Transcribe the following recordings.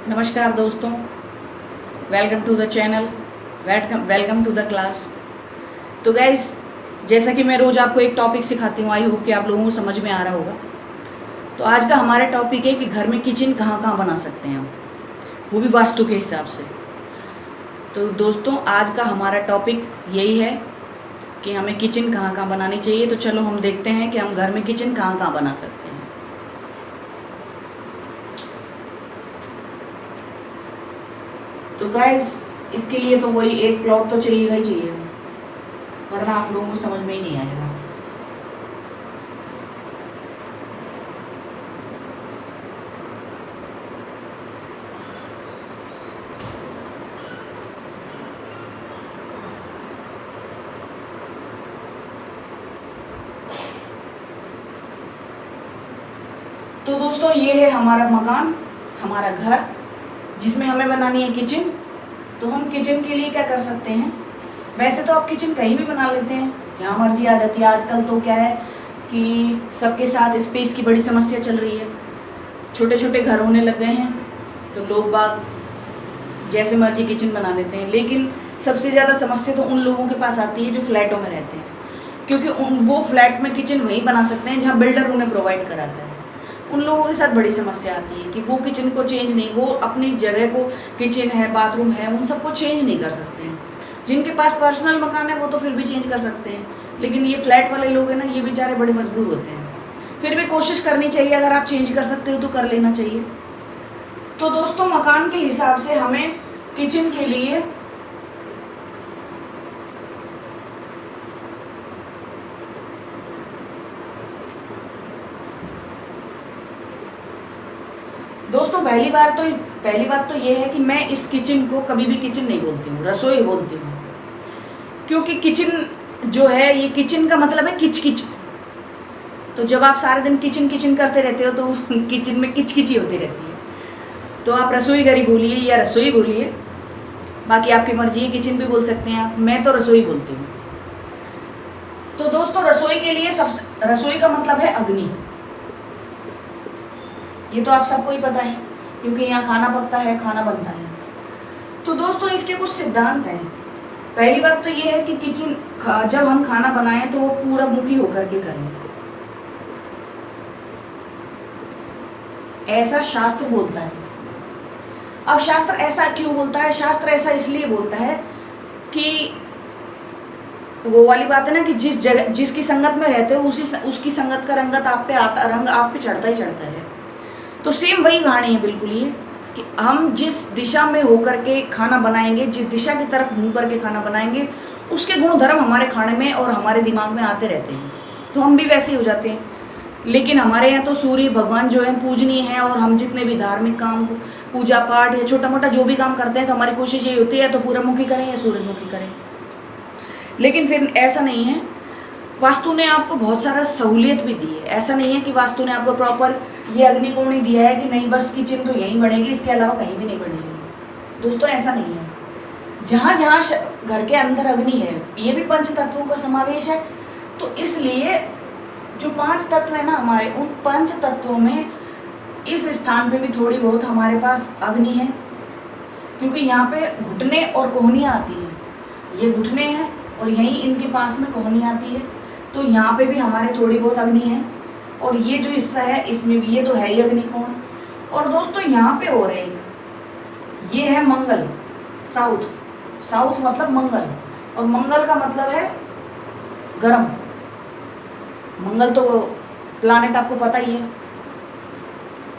नमस्कार दोस्तों, welcome to the channel, welcome to the class. तो गाइज, जैसा कि मैं रोज़ आपको एक टॉपिक सिखाती हूँ, आई होप कि आप लोगों को समझ में आ रहा होगा। तो आज का हमारा टॉपिक है कि घर में किचन कहाँ कहाँ बना सकते हैं हम, वो भी वास्तु के हिसाब से। तो दोस्तों, आज का हमारा टॉपिक यही है कि हमें किचन कहाँ कहाँ बनानी चाहिए। तो चलो हम देखते हैं कि हम घर में किचन कहाँ कहाँ बना सकते हैं। तो गाइस, इसके लिए तो वही एक प्लॉट तो चाहिए ही चाहिए, वरना आप लोगों को समझ में ही नहीं आएगा। तो दोस्तों, ये है हमारा मकान, हमारा घर, जिसमें हमें बनानी है किचन। तो हम किचन के लिए क्या कर सकते हैं? वैसे तो आप किचन कहीं भी बना लेते हैं, जहाँ मर्जी आ जाती है। आजकल तो क्या है कि सबके साथ स्पेस की बड़ी समस्या चल रही है, छोटे छोटे घर होने लग गए हैं, तो लोग बाग जैसे मर्जी किचन बना लेते हैं। लेकिन सबसे ज़्यादा समस्या तो उन लोगों के पास आती है जो फ्लैटों में रहते हैं, क्योंकि वो फ्लैट में किचन वहीं बना सकते हैं जहाँ बिल्डर उन्हें प्रोवाइड कराता है। उन लोगों के साथ बड़ी समस्या आती है कि वो किचन को चेंज नहीं, वो अपनी जगह को, किचन है, बाथरूम है, उन सबको चेंज नहीं कर सकते हैं। जिनके पास पर्सनल मकान है वो तो फिर भी चेंज कर सकते हैं, लेकिन ये फ्लैट वाले लोग हैं ना, ये बेचारे बड़े मजबूर होते हैं। फिर भी कोशिश करनी चाहिए, अगर आप चेंज कर सकते हो तो कर लेना चाहिए। तो दोस्तों, मकान के हिसाब से हमें किचन के लिए दोस्तों पहली बात तो ये है कि मैं इस किचन को कभी भी किचन नहीं बोलती हूँ, रसोई बोलती हूँ। क्योंकि किचन जो है, ये किचन का मतलब है किच किच। तो जब आप सारे दिन किचन किचन करते रहते हो तो किचन में किच किच ही होती रहती है। तो आप रसोई घरी बोलिए या रसोई बोलिए, बाकी आपकी मर्जी है, किचन भी बोल सकते हैं आप। मैं तो रसोई बोलती हूँ। तो दोस्तों, रसोई के लिए रसोई का मतलब है अग्नि। ये तो आप सबको ही पता है, क्योंकि यहाँ खाना पकता है, खाना बनता है। तो दोस्तों, इसके कुछ सिद्धांत हैं। पहली बात तो ये है कि किचन जब हम खाना बनाएं तो वो पूरब मुखी होकर के करें, ऐसा शास्त्र बोलता है। अब शास्त्र ऐसा क्यों बोलता है? शास्त्र ऐसा इसलिए बोलता है कि वो वाली बात है ना कि जिस जगह, जिसकी संगत में रहते हो, उसकी संगत का रंग आप पे चढ़ता ही चढ़ता है। तो सेम वही कहानी है बिल्कुल ये, कि हम जिस दिशा में होकर के खाना बनाएंगे, जिस दिशा की तरफ मुंह करके खाना बनाएंगे, उसके गुण धर्म हमारे खाने में और हमारे दिमाग में आते रहते हैं, तो हम भी वैसे ही हो जाते हैं। लेकिन हमारे यहाँ तो सूर्य भगवान जो है पूजनीय है, और हम जितने भी धार्मिक काम, पूजा पाठ या छोटा मोटा जो भी काम करते हैं, तो हमारी कोशिश यही होती है तो पूरबमुखी करें या सूरजमुखी करें। लेकिन फिर ऐसा नहीं है, वास्तु ने आपको बहुत सारा सहूलियत भी दी है। ऐसा नहीं है कि वास्तु ने आपको प्रॉपर ये अग्निकोण ही दिया है कि नहीं बस किचन तो यहीं बनेगी, इसके अलावा कहीं भी नहीं बनेगी। दोस्तों, ऐसा नहीं है। जहाँ जहाँ घर के अंदर अग्नि है, ये भी पंच तत्वों का समावेश है। तो इसलिए जो 5 तत्व है ना हमारे, उन 5 तत्वों में इस स्थान पे भी थोड़ी बहुत हमारे पास अग्नि है, क्योंकि यहाँ पे घुटने और कोहनियाँ आती है। ये घुटने हैं और यहीं इनके पास में कोहनी आती है, तो यहाँ पे भी हमारे थोड़ी बहुत अग्नि है। और ये जो हिस्सा है, इसमें भी ये तो है ही अग्निकोण। और दोस्तों, यहाँ पे और एक ये है मंगल, साउथ मतलब मंगल, और मंगल का मतलब है गर्म। मंगल तो प्लानेट आपको पता ही है।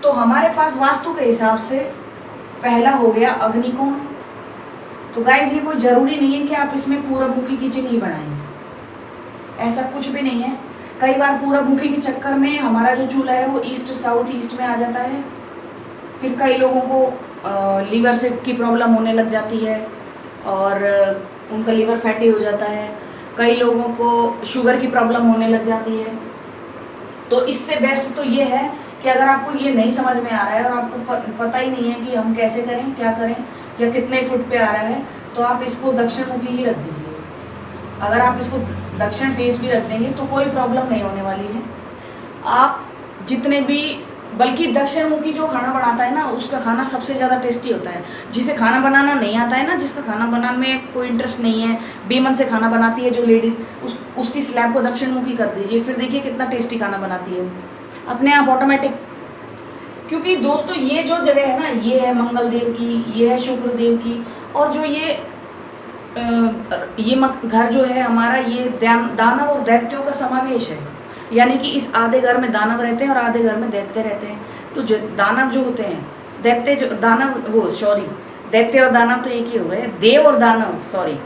तो हमारे पास वास्तु के हिसाब से पहला हो गया अग्निकोण। तो गाइस, ये कोई ज़रूरी नहीं है कि आप इसमें पूरबमुखी किचन ही बनाएं, ऐसा कुछ भी नहीं है। कई बार पूरबमुखी के चक्कर में हमारा जो चूल्हा है वो ईस्ट साउथ ईस्ट में आ जाता है। फिर कई लोगों को लीवर से की प्रॉब्लम होने लग जाती है और उनका लीवर फैटी हो जाता है। कई लोगों को शुगर की प्रॉब्लम होने लग जाती है। तो इससे बेस्ट तो ये है कि अगर आपको ये नहीं समझ में आ रहा है और आपको पता ही नहीं है कि हम कैसे करें, क्या करें, या कितने फुट पे आ रहा है, तो आप इसको दक्षिण मुखी ही रख दीजिए। अगर आप इसको दक्षिण फेस भी रख देंगे तो कोई प्रॉब्लम नहीं होने वाली है। आप जितने भी बल्कि दक्षिण मुखी जो खाना बनाता है ना, उसका खाना सबसे ज़्यादा टेस्टी होता है। जिसे खाना बनाना नहीं आता है ना, जिसका खाना बनाने में कोई इंटरेस्ट नहीं है, बेमन से खाना बनाती है जो लेडीज़, उसकी स्लैब को दक्षिण मुखी कर दीजिए, फिर देखिए कितना टेस्टी खाना बनाती है अपने आप ऑटोमेटिक। क्योंकि दोस्तों ये जो जगह है ना, ये है मंगल देव की, ये है शुक्र देव की, और जो ये घर जो है हमारा, ये दानव और दैत्यों का समावेश है। यानी कि इस आधे घर में दानव रहते हैं और आधे घर में दैत्य रहते हैं। तो जो दानव जो होते हैं, दैत्य जो दानव, वो सॉरी, दैत्य और दानव तो एक ही हो गए, देव और दानव, सॉरी,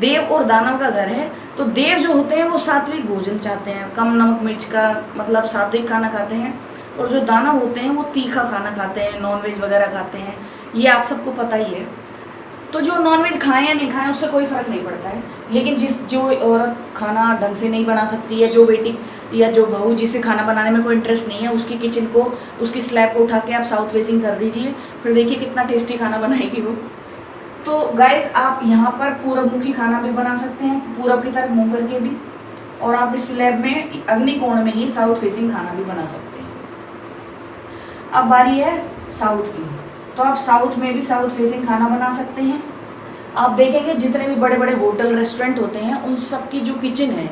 देव और दानव का घर है। तो देव जो होते हैं वो सात्विक भोजन चाहते हैं, कम नमक मिर्च का, मतलब सात्विक खाना खाते हैं। और जो दानव होते हैं वो तीखा खाना खाते हैं, नॉनवेज वगैरह खाते हैं, ये आप सबको पता ही है। तो जो नॉनवेज खाएं या नहीं खाएं उससे कोई फ़र्क नहीं पड़ता है। लेकिन जो औरत खाना ढंग से नहीं बना सकती है, जो बेटी या जो बहू जिसे खाना बनाने में कोई इंटरेस्ट नहीं है, उसकी किचन को, उसकी स्लैब को उठा के आप साउथ फेसिंग कर दीजिए, फिर देखिए कितना टेस्टी खाना बनाएगी वो। तो गाइज आप यहाँ पर पूरब मुखी खाना भी बना सकते हैं, पूरब की तरफ मुँह करके भी, और आप इस स्लैब में अग्निकोण में ही साउथ फेसिंग खाना भी बना सकते हैं। अब बारी है साउथ की, तो आप साउथ में भी साउथ फेसिंग खाना बना सकते हैं। आप देखेंगे जितने भी बड़े बड़े होटल रेस्टोरेंट होते हैं उन सब की जो किचन है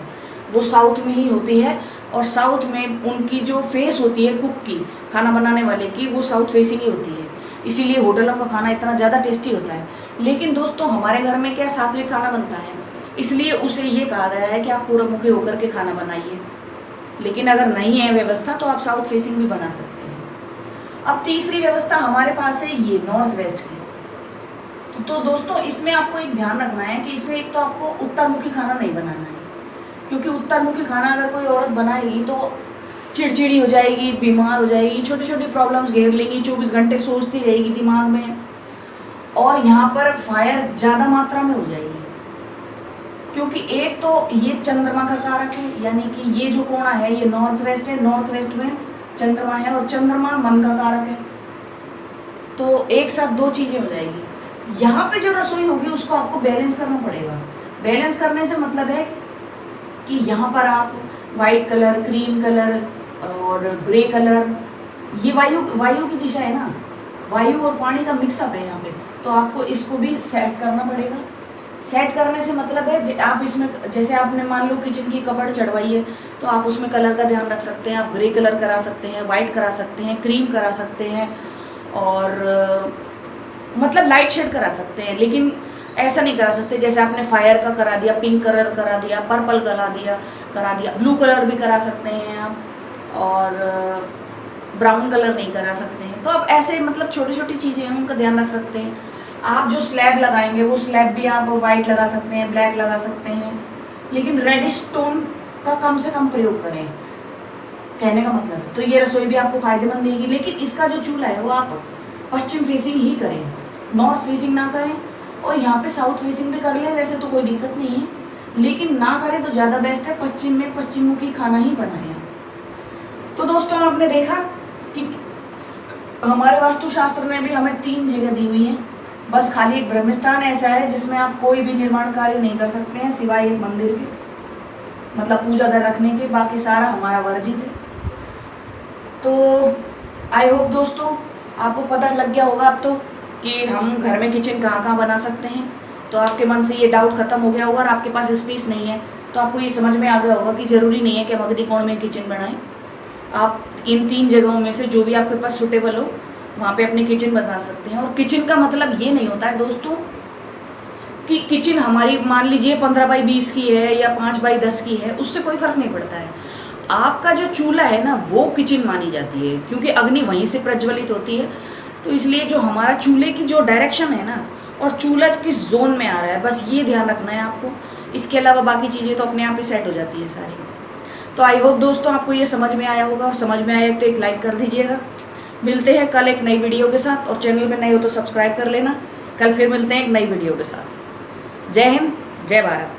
वो साउथ में ही होती है, और साउथ में उनकी जो फेस होती है कुक की, खाना बनाने वाले की, वो साउथ फेसिंग ही होती है। इसीलिए होटलों का खाना इतना ज़्यादा टेस्टी होता है। लेकिन दोस्तों हमारे घर में क्या सात्विक खाना बनता है, इसलिए उसे ये कहा गया है कि आप पूरबमुखी होकर के खाना बनाइए। लेकिन अगर नहीं है व्यवस्था तो आप साउथ फेसिंग भी बना सकते हैं। अब तीसरी व्यवस्था हमारे पास है ये नॉर्थ वेस्ट की। तो दोस्तों इसमें आपको एक ध्यान रखना है कि इसमें एक तो आपको उत्तरमुखी खाना नहीं बनाना है, क्योंकि उत्तरमुखी खाना अगर कोई औरत बनाएगी तो चिड़चिड़ी हो जाएगी, बीमार हो जाएगी, छोटी छोटी प्रॉब्लम्स घेर लेंगी, 24 घंटे सोचती रहेगी दिमाग में, और यहाँ पर फायर ज़्यादा मात्रा में हो जाएगी। क्योंकि एक तो ये चंद्रमा का कारक है, यानी कि ये जो कोना है ये नॉर्थ वेस्ट है, नॉर्थ वेस्ट में चंद्रमा है, और चंद्रमा मन का कारक है। तो एक साथ दो चीज़ें हो जाएगी। यहाँ पे जो रसोई होगी उसको आपको बैलेंस करना पड़ेगा। बैलेंस करने से मतलब है कि यहाँ पर आप वाइट कलर, क्रीम कलर और ग्रे कलर, ये वायु की दिशा है ना, वायु और पानी का मिक्सअप है यहाँ पे, तो आपको इसको भी सेट करना पड़ेगा। सेट करने से मतलब है आप इसमें, जैसे आपने मान लो किचन की कबर्ड चढ़वाई है तो आप उसमें कलर का ध्यान रख सकते हैं। आप ग्रे कलर करा सकते हैं, वाइट करा सकते हैं, क्रीम करा सकते हैं, और मतलब लाइट शेड करा सकते हैं। लेकिन ऐसा नहीं करा सकते जैसे आपने फायर का करा दिया, पिंक कलर करा दिया, पर्पल करा दिया, ब्लू कलर भी करा सकते हैं आप, और ब्राउन कलर नहीं करा सकते हैं। तो आप ऐसे मतलब छोटी छोटी चीज़ें हैं उनका ध्यान रख सकते हैं। आप जो स्लैब लगाएंगे वो स्लैब भी आप वाइट लगा सकते हैं, ब्लैक लगा सकते हैं, लेकिन रेडिश टोन का कम से कम प्रयोग करें, कहने का मतलब है। तो ये रसोई भी आपको फायदेमंद देगी। लेकिन इसका जो चूल्हा है वो आप पश्चिम फेसिंग ही करें, नॉर्थ फेसिंग ना करें। और यहाँ पे साउथ फेसिंग भी कर लें वैसे तो कोई दिक्कत नहीं है, लेकिन ना करें तो ज़्यादा बेस्ट है। पश्चिम में पश्चिम मुखी खाना ही बनाएं। तो दोस्तों आपने देखा कि हमारे वास्तुशास्त्र में भी हमें 3 जगह दी हुई हैं। बस खाली एक ब्रह्मस्थान ऐसा है जिसमें आप कोई भी निर्माण कार्य नहीं कर सकते हैं सिवाय एक मंदिर के, मतलब पूजा घर रखने के, बाकी सारा हमारा वर्जित है। तो आई होप दोस्तों आपको पता लग गया होगा अब तो कि हम घर में किचन कहाँ कहाँ बना सकते हैं। तो आपके मन से ये डाउट खत्म हो गया होगा, और आपके पास स्पेस नहीं है तो आपको ये समझ में आ गया होगा कि ज़रूरी नहीं है कि हम अग्निकोण में किचन बनाएं। आप इन 3 जगहों में से जो भी आपके पास सूटेबल हो वहाँ पे अपनी किचन बना सकते हैं। और किचन का मतलब ये नहीं होता है दोस्तों कि किचन हमारी मान लीजिए 15 बाई 20 की है या 5 बाई 10 की है, उससे कोई फ़र्क नहीं पड़ता है। आपका जो चूल्हा है ना वो किचन मानी जाती है, क्योंकि अग्नि वहीं से प्रज्वलित होती है। तो इसलिए जो हमारा चूल्हे की जो डायरेक्शन है ना, और चूल्हा किस जोन में आ रहा है, बस ये ध्यान रखना है आपको। इसके अलावा बाकी चीज़ें तो अपने आप ही सेट हो जाती है सारी। तो आई होप दोस्तों आपको ये समझ में आया होगा, और समझ में आया तो एक लाइक कर दीजिएगा। मिलते हैं कल एक नई वीडियो के साथ, और चैनल पे नए हो तो सब्सक्राइब कर लेना। कल फिर मिलते हैं एक नई वीडियो के साथ। जय हिंद, जय भारत।